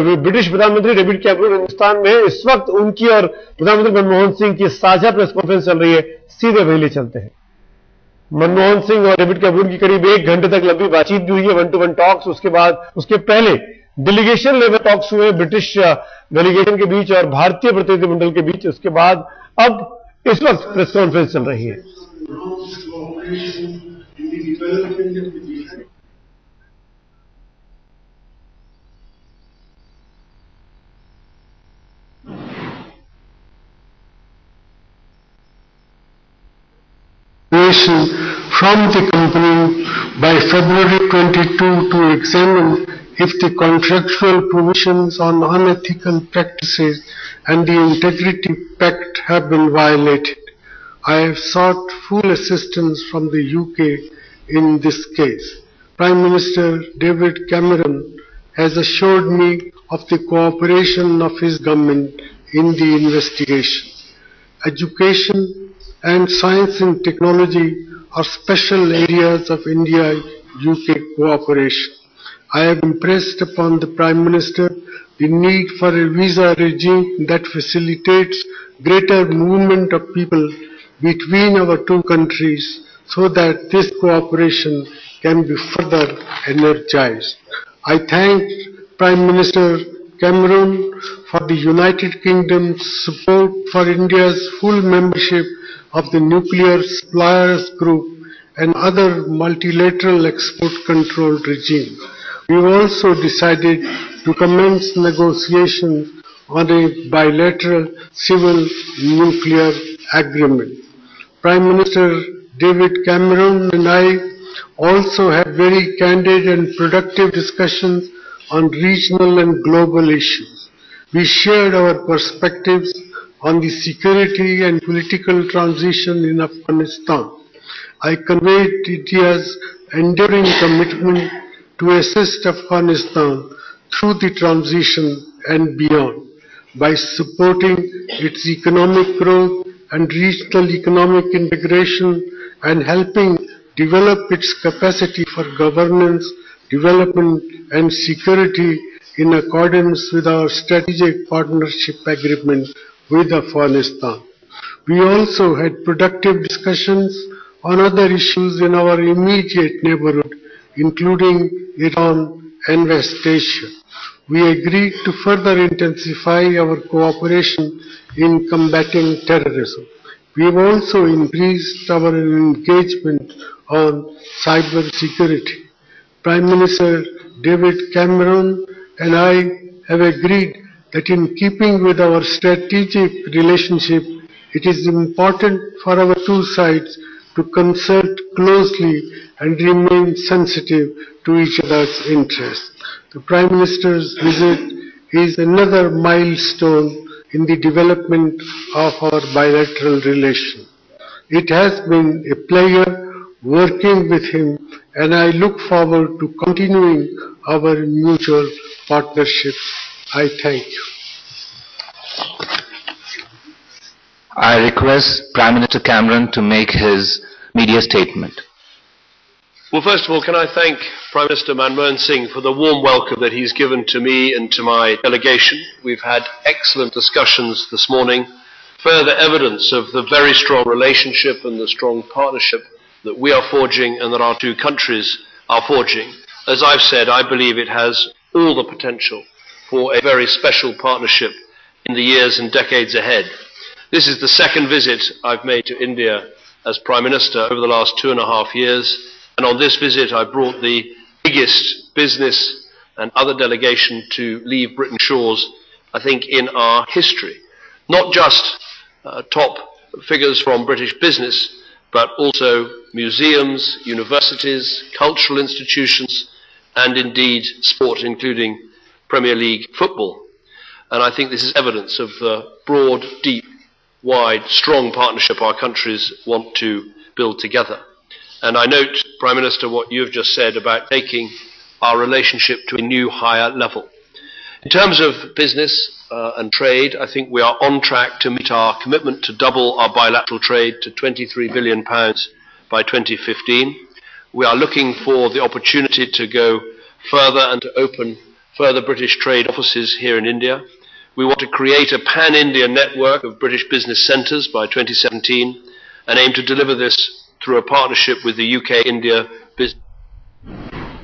British प्रधानमंत्री David Cameroon Hindustan में है। इस वक्त उनकी और प्रधानमंत्री मनमोहन सिंह की साझा प्रेस कॉन्फ्रेंस चल रही है। सीधे वहीं ले चलते हैं। मनमोहन सिंह और डेविड कैमरून की करीब 1 घंटे तक लंबी बातचीत भी हुई है, 1-to-1 टॉक्स। उसके बाद उसके पहले डेलीगेशन लेवल टॉक्स हुए ब्रिटिश डेलीगेशन के बीच और भारतीय प्रतिनिधिमंडल के बीच। उसके बाद अब इस वक्त प्रेस कॉन्फ्रेंस चल रही है। From the company by February 22 to examine if the contractual provisions on unethical practices and the integrity pact have been violated. I have sought full assistance from the UK in this case. Prime Minister David Cameron has assured me of the cooperation of his government in the investigation. Education and science and technology are special areas of India-UK cooperation. I have impressed upon the Prime Minister the need for a visa regime that facilitates greater movement of people between our two countries so that this cooperation can be further energized. I thank Prime Minister Cameron for the United Kingdom's support for India's full membership of the Nuclear Suppliers Group and other multilateral export control regimes. We have also decided to commence negotiations on a bilateral civil nuclear agreement. Prime Minister David Cameron and I also had very candid and productive discussions on regional and global issues. We shared our perspectives on the security and political transition in Afghanistan. I conveyed India's enduring commitment to assist Afghanistan through the transition and beyond by supporting its economic growth and regional economic integration and helping develop its capacity for governance, development and security in accordance with our strategic partnership agreement with Afghanistan. We also had productive discussions on other issues in our immediate neighborhood, including Iran and West Asia. We agreed to further intensify our cooperation in combating terrorism. We have also increased our engagement on cyber security. Prime Minister David Cameron and I have agreed that in keeping with our strategic relationship, it is important for our two sides to consult closely and remain sensitive to each other's interests. The Prime Minister's visit is another milestone in the development of our bilateral relation. It has been a pleasure working with him, and I look forward to continuing our mutual partnership. I thank you. I request Prime Minister Cameron to make his media statement. Well, first of all, can I thank Prime Minister Manmohan Singh for the warm welcome that he's given to me and to my delegation. We've had excellent discussions this morning, further evidence of the very strong relationship and the strong partnership that we are forging and that our two countries are forging. As I've said, I believe it has all the potential for a very special partnership in the years and decades ahead. This is the second visit I've made to India as Prime Minister over the last 2.5 years, and on this visit I brought the biggest business and other delegation to leave Britain's shores, I think, in our history. Not just top figures from British business, but also museums, universities, cultural institutions, and indeed sport, including Premier League football. And I think this is evidence of the broad, deep, wide, strong partnership our countries want to build together. And I note, Prime Minister, what you have just said about taking our relationship to a new, higher level. In terms of business and trade, I think we are on track to meet our commitment to double our bilateral trade to £23 billion by 2015. We are looking for the opportunity to go further and to open further British trade offices here in India. We want to create a pan-India network of British business centres by 2017 and aim to deliver this through a partnership with the UK-India Business